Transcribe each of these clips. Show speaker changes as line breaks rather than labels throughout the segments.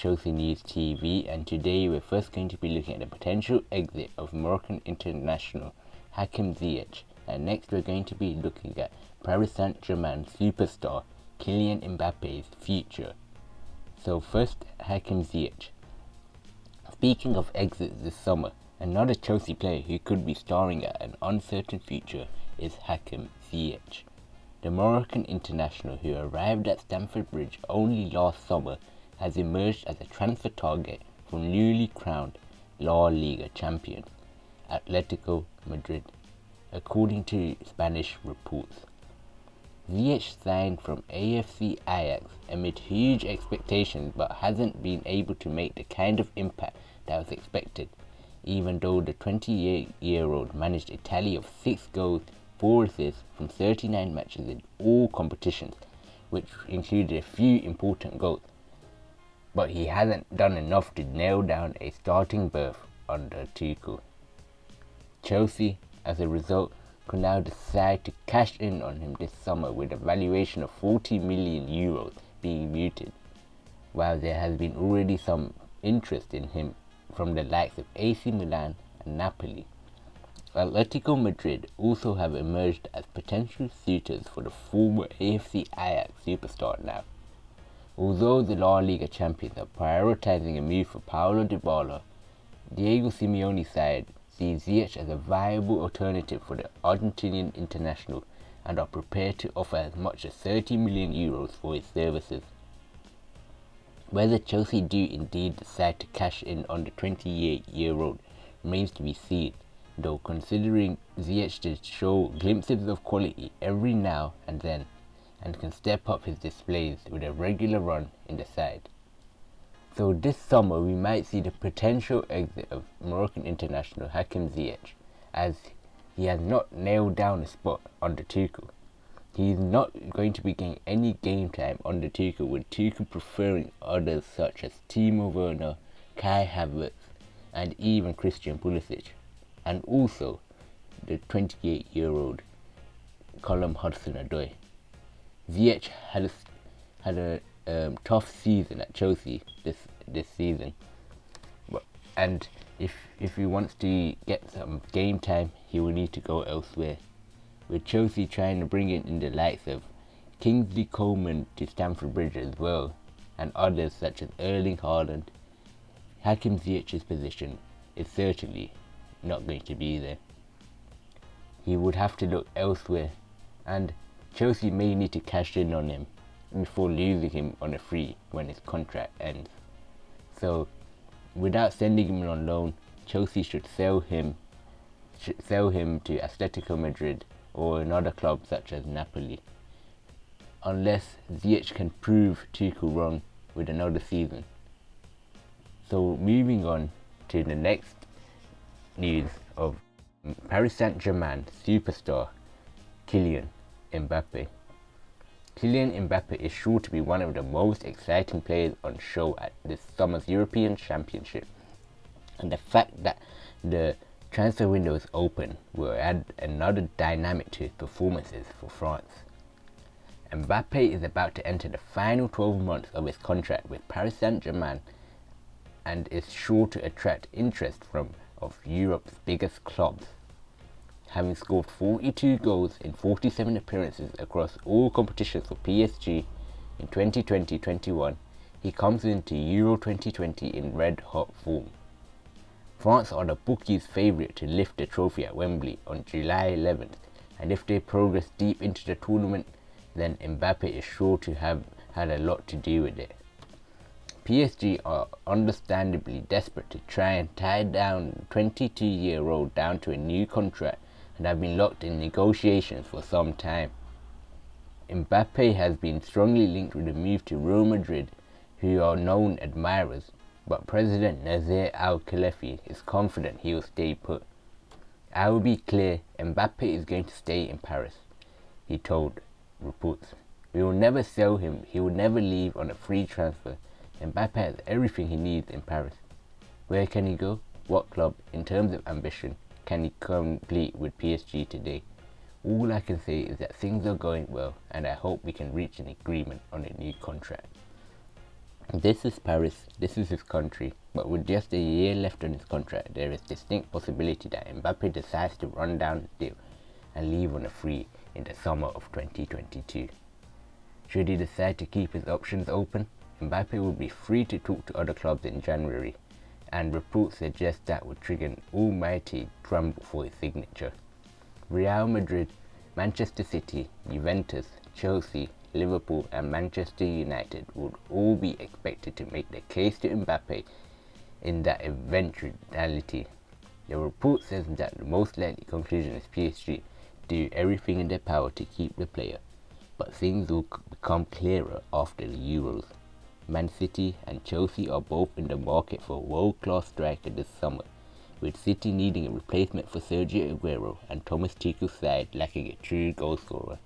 Chelsea News TV, and today we're first going to be looking at the potential exit of Moroccan international Hakim Ziyech, and next we're going to be looking at Paris Saint-Germain superstar Kylian Mbappe's future. So first, Hakim Ziyech. Speaking of exits this summer, another Chelsea player who could be starring at an uncertain future is Hakim Ziyech. The Moroccan international, who arrived at Stamford Bridge only last summer, has emerged as a transfer target for newly crowned La Liga champion Atlético Madrid, according to Spanish reports. Ziyech signed from AFC Ajax amid huge expectations but hasn't been able to make the kind of impact that was expected, even though the 28-year-old managed a tally of 6 goals, 4 assists from 39 matches in all competitions, which included a few important goals. But he hasn't done enough to nail down a starting berth under Tuchel. Chelsea, as a result, could now decide to cash in on him this summer with a valuation of 40 million euros being mooted, while there has been already some interest in him from the likes of AC Milan and Napoli. Atlético Madrid also have emerged as potential suitors for the former AFC Ajax superstar now. Although the La Liga champions are prioritising a move for Paulo Dybala, Diego Simeone's side sees Ziyech as a viable alternative for the Argentinian international and are prepared to offer as much as 30 million euros for his services. Whether Chelsea do indeed decide to cash in on the 28-year-old remains to be seen, though considering Ziyech to show glimpses of quality every now and then and can step up his displays with a regular run in the side. So this summer we might see the potential exit of Moroccan international Hakim Ziyech, as he has not nailed down a spot under Tuchel. He is not going to be getting any game time under Tuchel, with Tuchel preferring others such as Timo Werner, Kai Havertz and even Christian Pulisic, and also the 28-year-old Callum Hudson-Odoi. Ziyech had a tough season at Chelsea this season, and if he wants to get some game time, he will need to go elsewhere, with Chelsea trying to bring in the likes of Kingsley Coman to Stamford Bridge as well, and others such as Erling Haaland. Hakim Ziyech's position is certainly not going to be there. He would have to look elsewhere, and Chelsea may need to cash in on him before losing him on a free when his contract ends. So, without sending him on loan, Chelsea should sell him to Atlético Madrid or another club such as Napoli, unless Ziyech can prove Tuchel wrong with another season. So, moving on to the next news of Paris Saint-Germain superstar Kylian Mbappe. Kylian Mbappe is sure to be one of the most exciting players on show at this summer's European Championship, and the fact that the transfer window is open will add another dynamic to his performances for France. Mbappe is about to enter the final 12 months of his contract with Paris Saint-Germain and is sure to attract interest from of Europe's biggest clubs. Having scored 42 goals in 47 appearances across all competitions for PSG in 2020-21, he comes into Euro 2020 in red-hot form. France are the bookies' favourite to lift the trophy at Wembley on July 11th, and if they progress deep into the tournament, then Mbappe is sure to have had a lot to do with it. PSG are understandably desperate to try and tie down the 22-year-old down to a new contract and have been locked in negotiations for some time. Mbappe has been strongly linked with a move to Real Madrid, who are known admirers, but President Nasser Al-Khelaifi is confident he will stay put. "I will be clear, Mbappe is going to stay in Paris," he told reports. "We will never sell him, he will never leave on a free transfer. Mbappe has everything he needs in Paris. Where can he go? What club, in terms of ambition, can he complete with PSG today? All I can say is that things are going well, and I hope we can reach an agreement on a new contract." This is Paris, this is his country, but with just a year left on his contract, there is distinct possibility that Mbappe decides to run down the deal and leave on a free in the summer of 2022. Should he decide to keep his options open, Mbappe will be free to talk to other clubs in January, and reports suggest that would trigger an almighty drum for his signature. Real Madrid, Manchester City, Juventus, Chelsea, Liverpool and Manchester United would all be expected to make their case to Mbappe in that eventuality. The report says that the most likely conclusion is PSG do everything in their power to keep the player, but things will become clearer after the Euros. Man City and Chelsea are both in the market for a world-class striker this summer, with City needing a replacement for Sergio Aguero and Thomas Tuchel's side lacking a true goalscorer.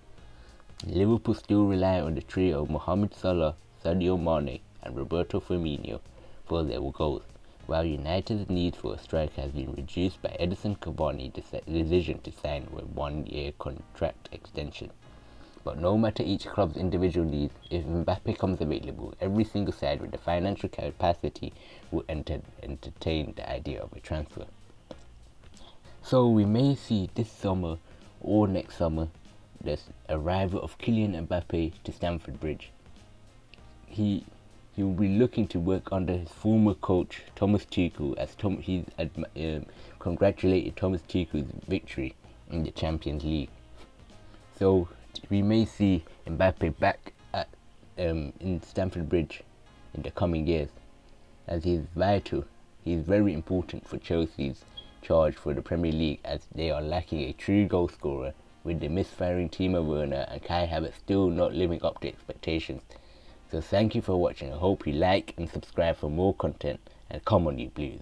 Liverpool still rely on the trio of Mohamed Salah, Sadio Mane and Roberto Firmino for their goals, while United's need for a striker has been reduced by Edison Cavani's decision to sign a one-year contract extension. But no matter each club's individual needs, if Mbappe comes available, every single side with the financial capacity will entertain the idea of a transfer. So we may see this summer or next summer the arrival of Kylian Mbappe to Stamford Bridge. He will be looking to work under his former coach Thomas Tuchel, as he's congratulated Thomas Tuchel's victory in the Champions League. So we may see Mbappe back at in Stamford Bridge in the coming years, as he is vital. He is very important for Chelsea's charge for the Premier League, as they are lacking a true goal scorer, with the misfiring Timo Werner and Kai Havertz still not living up to expectations. So thank you for watching. I hope you like and subscribe for more content, and come on you Blues.